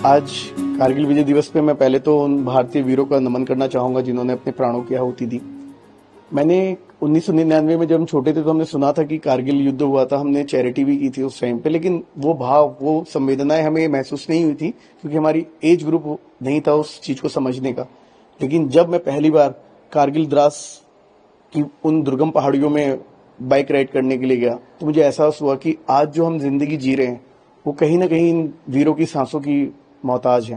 आज कारगिल विजय दिवस पे मैं पहले तो उन भारतीय वीरों का नमन करना चाहूंगा जिन्होंने अपने प्राणों की आहुति दी। मैंने 1999 में जब हम छोटे थे तो हमने सुना था कि कारगिल युद्ध हुआ था, हमने चैरिटी भी की थी उस टाइम पे, लेकिन वो भाव, वो संवेदनाएं हमें महसूस नहीं हुई थी क्योंकि हमारी एज ग्रुप नहीं था उस चीज को समझने का। लेकिन जब मैं पहली बार कारगिल द्रास की उन दुर्गम पहाड़ियों में बाइक राइड करने के लिए गया तो मुझे एहसास हुआ कि आज जो हम जिंदगी जी रहे हैं वो कहीं ना कहीं इन वीरों की सांसों की मोहताज है।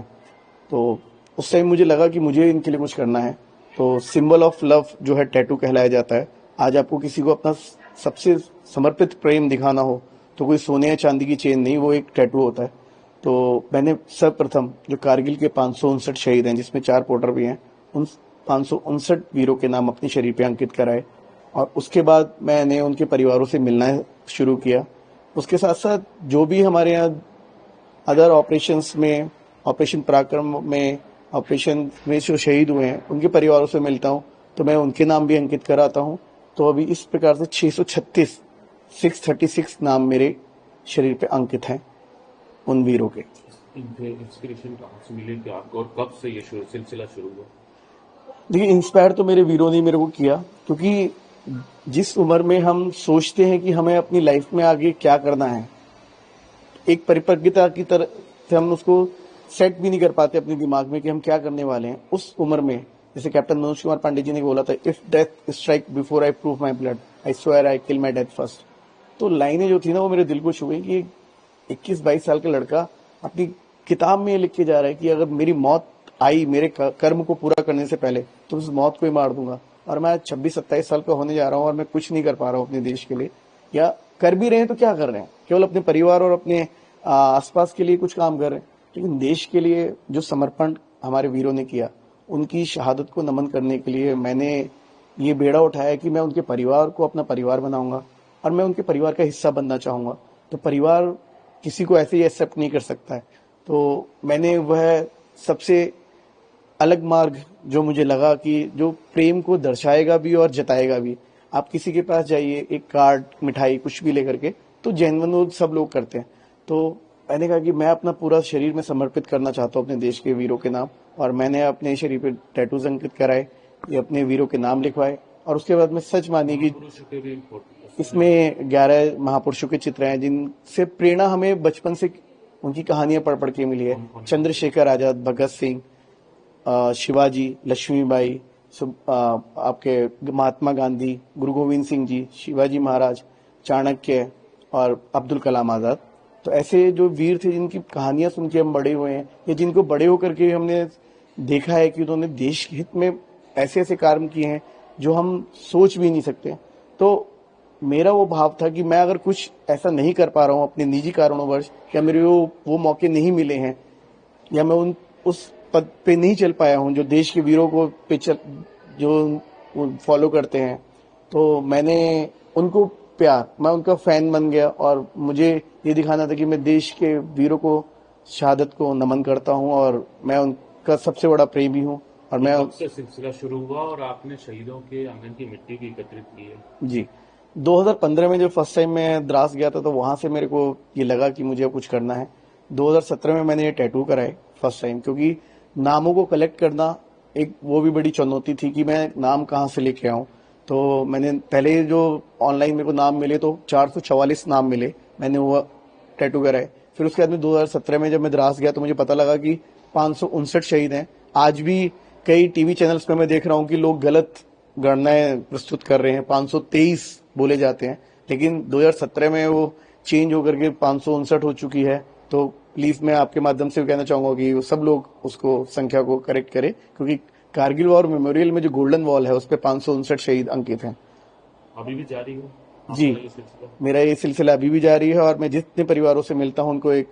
तो उस टाइम मुझे लगा कि मुझे इनके लिए कुछ करना है। तो सिंबल ऑफ लव जो है टैटू कहलाया जाता है। आज आपको किसी को अपना सबसे समर्पित प्रेम दिखाना हो तो कोई सोने या चांदी की चेन नहीं, वो एक टैटू होता है। तो मैंने सर्वप्रथम जो कारगिल के 559 शहीद हैं जिसमें 4 पोर्टर भी हैं, उन 559 वीरों के नाम अपने शरीर पे अंकित कराए और उसके बाद मैंने उनके परिवारों से मिलना शुरू किया। उसके साथ साथ जो भी हमारे यहाँ अदर ऑपरेशंस में, ऑपरेशन पराक्रम में, ऑपरेशन में जो शहीद हुए हैं उनके परिवारों से मिलता हूँ तो मैं उनके नाम भी अंकित कराता हूँ। तो अभी इस प्रकार से 636 नाम मेरे शरीर पे अंकित हैं उन वीरों के। इंस्पिरेशन कहाँ से मिली थी आपको और कब से ये सिलसिला शुरू हुआ? देखिए, इंस्पायर तो मेरे वीरों ने मेरे को किया, क्योंकि जिस उम्र में हम सोचते हैं कि हमें अपनी लाइफ में आगे क्या करना है, एक परिपक्वता की तरह से हम उसको सेट भी नहीं कर पाते अपने दिमाग में कि हम क्या करने वाले हैं उस उम्र में। जैसे कैप्टन मनोज कुमार पांडे जी ने बोला था, if death strike before I prove my blood I swear I kill my death first. तो लाइनें जो थी ना वो मेरे दिल को छू गई कि 21-22 साल का लड़का अपनी किताब में लिख के जा रहा है कि अगर मेरी मौत आई मेरे कर्म को पूरा करने से पहले तो उस मौत को ही मार दूंगा। और मैं 26-27 साल का होने जा रहा हूँ और मैं कुछ नहीं कर पा रहा हूँ अपने देश के लिए, या कर भी रहे हैं तो क्या कर रहे हैं, केवल अपने परिवार और अपने आसपास के लिए कुछ काम कर रहे हैं। लेकिन देश के लिए जो समर्पण हमारे वीरों ने किया, उनकी शहादत को नमन करने के लिए मैंने ये बेड़ा उठाया कि मैं उनके परिवार को अपना परिवार बनाऊंगा और मैं उनके परिवार का हिस्सा बनना चाहूंगा। तो परिवार किसी को ऐसे ही एक्सेप्ट नहीं कर सकता है। तो मैंने वह सबसे अलग मार्ग जो मुझे लगा कि जो प्रेम को दर्शाएगा भी और जताएगा भी। आप किसी के पास जाइए, एक कार्ड, मिठाई, कुछ भी लेकर के, तो जेन्युइन वो सब लोग करते हैं। तो मैंने कहा कि मैं अपना पूरा शरीर में समर्पित करना चाहता हूँ अपने देश के वीरों के नाम, और मैंने अपने शरीर पे टैटूज अंकित कराए, ये अपने वीरों के नाम लिखवाए। और उसके बाद मैं सच मानी कि इसमें 11 महापुरुषों के चित्र हैं जिनसे प्रेरणा हमें बचपन से उनकी कहानियां पढ़ पढ़ के मिली है। चंद्रशेखर आजाद, भगत सिंह, शिवाजी, लक्ष्मीबाई, आपके महात्मा गांधी, गुरु गोविंद सिंह जी, शिवाजी महाराज, चाणक्य और अब्दुल कलाम आजाद। तो ऐसे जो वीर थे जिनकी कहानियां सुन के हम बड़े हुए हैं, या जिनको बड़े होकर के हमने देखा है कि उन्होंने देश के हित में ऐसे ऐसे कार्य किए हैं जो हम सोच भी नहीं सकते। तो मेरा वो भाव था कि मैं अगर कुछ ऐसा नहीं कर पा रहा हूँ अपने निजी कारणोंवश, या मेरे वो मौके नहीं मिले हैं, या मैं उस पद पे नहीं चल पाया हूँ जो देश के वीरों को जो फॉलो करते हैं, तो मैंने उनको मैं उनका फैन बन गया और मुझे ये दिखाना था कि मैं देश के वीरों को, शहादत को नमन करता हूँ और मैं उनका सबसे बड़ा प्रेमी हूँ। और मैं कब से सिलसिला शुरू हुआ और आपने शहीदों के आंगन की मिट्टी भी एकत्रित की है? जी, 2015 में जब फर्स्ट टाइम मैं द्रास गया था तो वहां से मेरे को ये लगा कि मुझे कुछ करना है। 2017 में मैंने ये टैटू कराए फर्स्ट टाइम, क्योंकि नामों को कलेक्ट करना एक वो भी बड़ी चुनौती थी कि मैं नाम कहाँ से लेके आऊँ। तो मैंने पहले जो ऑनलाइन मेरे को नाम मिले तो 444 नाम मिले, मैंने वो टैटू कराए। फिर उसके बाद में 2017 में जब मैं द्रास गया तो मुझे पता लगा कि 559 शहीद हैं। आज भी कई टीवी चैनल्स पे मैं देख रहा हूँ कि लोग गलत गणनाएं प्रस्तुत कर रहे हैं, 523 बोले जाते हैं, लेकिन 2017 में वो चेंज होकर के 559 हो चुकी है। तो प्लीज मैं आपके माध्यम से कहना चाहूंगा कि सब लोग उसको संख्या को करेक्ट करें, क्योंकि कारगिल वॉर मेमोरियल में जो गोल्डन वॉल है उस पर 559 शहीद अंकित हैं। अभी भी जारी है जी, मेरा ये सिलसिला अभी भी जारी है और मैं जितने परिवारों से मिलता हूं उनको एक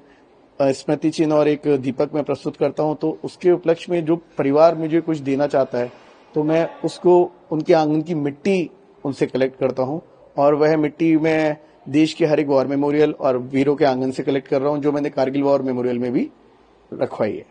स्मृति चिन्ह और एक दीपक में प्रस्तुत करता हूं। तो उसके उपलक्ष्य में जो परिवार मुझे कुछ देना चाहता है तो मैं उसको, उनके आंगन की मिट्टी उनसे कलेक्ट करता हूं, और वह मिट्टी मैं देश के हर एक वॉर मेमोरियल और वीरों के आंगन से कलेक्ट कर रहा हूं, जो मैंने कारगिल वॉर मेमोरियल में भी रखवाई है।